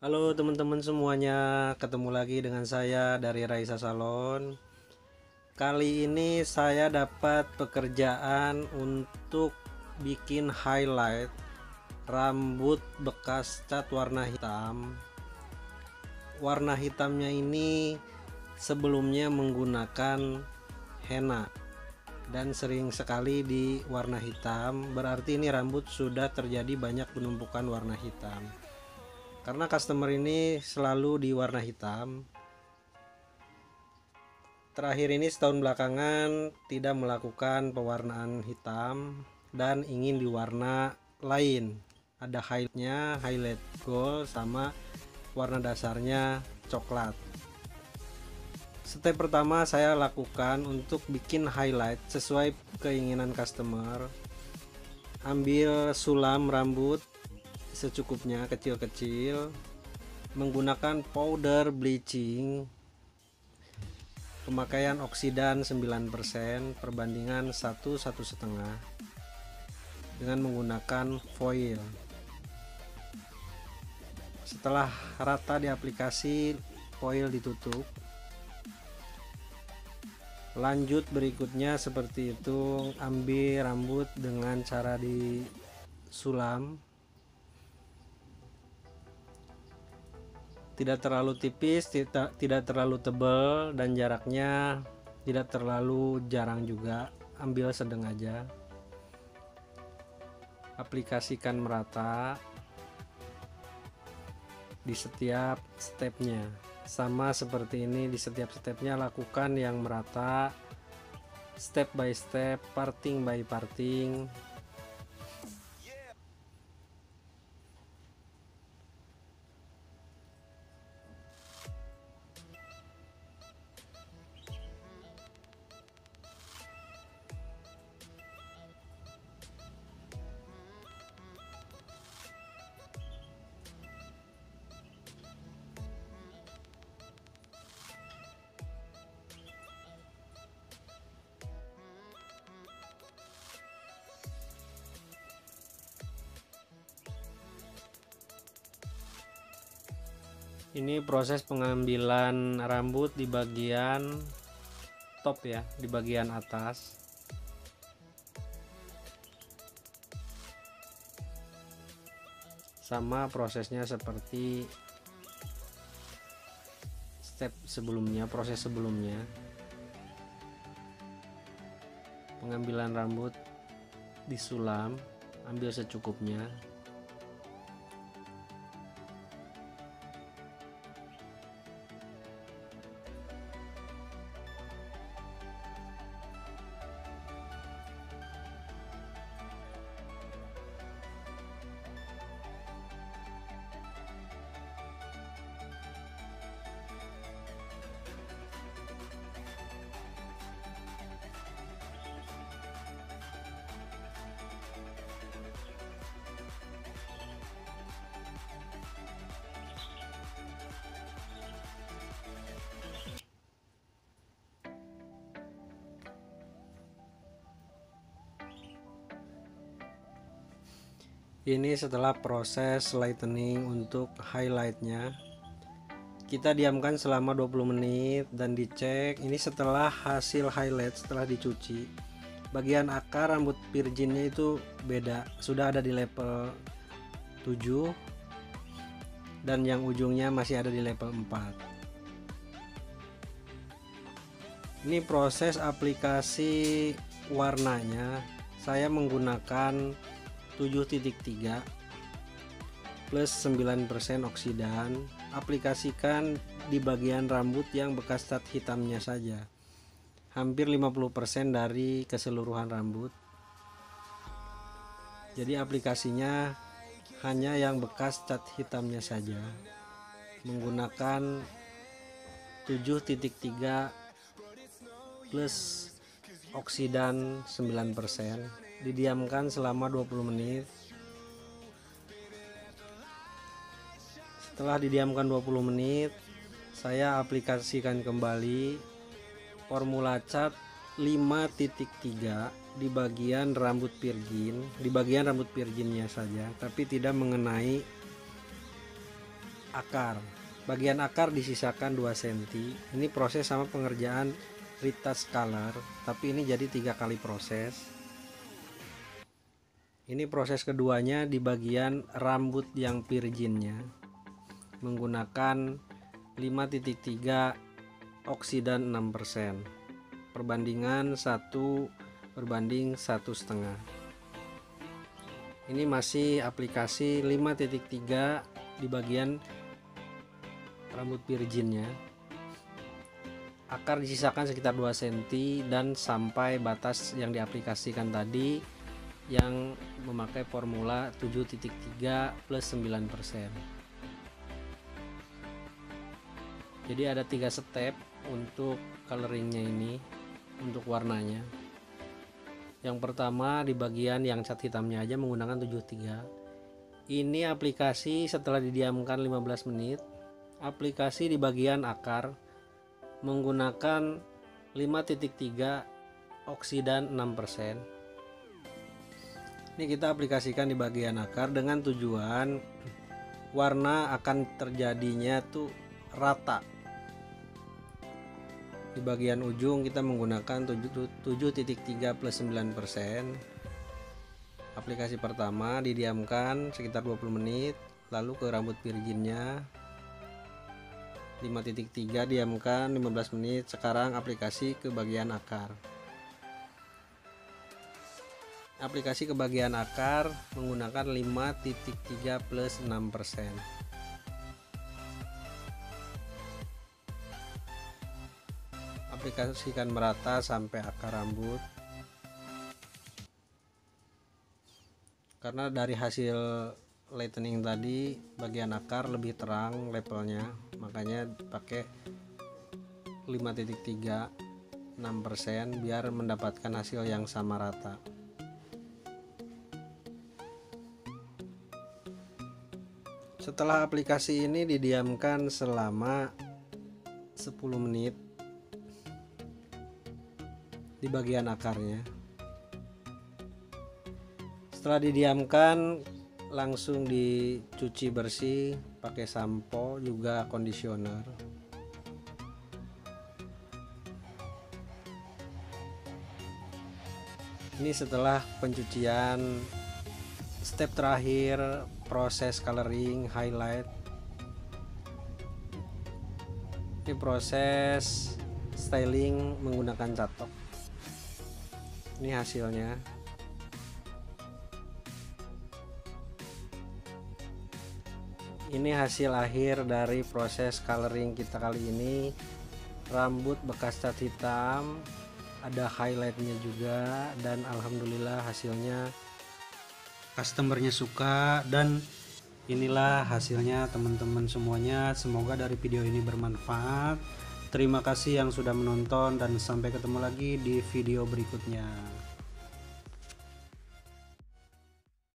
Halo teman-teman semuanya, ketemu lagi dengan saya dari Raisa Salon. Kali ini saya dapat pekerjaan untuk bikin highlight rambut bekas cat warna hitam. Warna hitamnya ini sebelumnya menggunakan henna dan sering sekali di warna hitam, berarti ini rambut sudah terjadi banyak penumpukan warna hitam. Karena customer ini selalu di warna hitam, terakhir ini setahun belakangan tidak melakukan pewarnaan hitam dan ingin diwarna lain. Ada highlight gold sama warna dasarnya coklat. Step pertama saya lakukan untuk bikin highlight sesuai keinginan customer. Ambil sulam rambut secukupnya, kecil-kecil, menggunakan powder bleaching, pemakaian oksidan 9% perbandingan 1,5 dengan menggunakan foil. Setelah rata di aplikasi, foil ditutup. Lanjut berikutnya seperti itu, ambil rambut dengan cara disulam, tidak terlalu tipis, tidak terlalu tebal, dan jaraknya tidak terlalu jarang juga, ambil sedang aja. Aplikasikan merata di setiap stepnya, sama seperti ini. Di setiap stepnya lakukan yang merata, step by step, parting by parting. Ini proses pengambilan rambut di bagian top ya, di bagian atas. Sama prosesnya seperti step sebelumnya, proses sebelumnya. Pengambilan rambut disulam, ambil secukupnya. Ini setelah proses lightening untuk highlightnya, kita diamkan selama 20 menit dan dicek. Ini setelah hasil highlight, setelah dicuci, bagian akar rambut virginnya itu beda, sudah ada di level 7 dan yang ujungnya masih ada di level 4. Ini proses aplikasi warnanya, saya menggunakan 7.3 plus 9% oksidan. Aplikasikan di bagian rambut yang bekas cat hitamnya saja, hampir 50% dari keseluruhan rambut. Jadi aplikasinya hanya yang bekas cat hitamnya saja, menggunakan 7.3 plus oksidan 9%. Didiamkan selama 20 menit. Setelah didiamkan 20 menit, saya aplikasikan kembali formula cat 5.3 di bagian rambut virgin, di bagian rambut virginnya saja, tapi tidak mengenai akar. Bagian akar disisakan 2 cm. Ini proses sama pengerjaan retouch color, tapi ini jadi 3 kali proses. Ini proses keduanya di bagian rambut yang virginnya menggunakan 5.3 oksidan 6%, perbandingan 1:1,5. Ini masih aplikasi 5.3 di bagian rambut virginnya. Akar disisakan sekitar 2 cm dan sampai batas yang diaplikasikan tadi yang memakai formula 7.3 plus 9%. Jadi ada 3 step untuk coloringnya ini, untuk warnanya. Yang pertama di bagian yang cat hitamnya aja menggunakan 73. Ini aplikasi setelah didiamkan 15 menit. Aplikasi di bagian akar menggunakan 5.3 oksidan 6%. Ini kita aplikasikan di bagian akar dengan tujuan warna akan terjadinya tuh rata. Di bagian ujung kita menggunakan 7.3 plus 9%. Aplikasi pertama didiamkan sekitar 20 menit, lalu ke rambut virginnya 5.3 diamkan 15 menit. Sekarang aplikasi ke bagian akar. Aplikasi ke bagian akar menggunakan 5.3 plus 6%. Aplikasikan merata sampai akar rambut. Karena dari hasil lightening tadi bagian akar lebih terang levelnya, makanya pakai 5.3 6% biar mendapatkan hasil yang sama rata. Setelah aplikasi ini didiamkan selama 10 menit di bagian akarnya. Setelah didiamkan langsung dicuci bersih pakai sampo juga conditioner. Ini setelah pencucian, step terakhir proses coloring highlight. Ini proses styling menggunakan catok. Ini hasilnya. Ini hasil akhir dari proses coloring kita kali ini. Rambut bekas cat hitam, ada highlightnya juga, dan alhamdulillah hasilnya customernya suka. Dan inilah hasilnya teman-teman semuanya. Semoga dari video ini bermanfaat. Terima kasih yang sudah menonton dan sampai ketemu lagi di video berikutnya.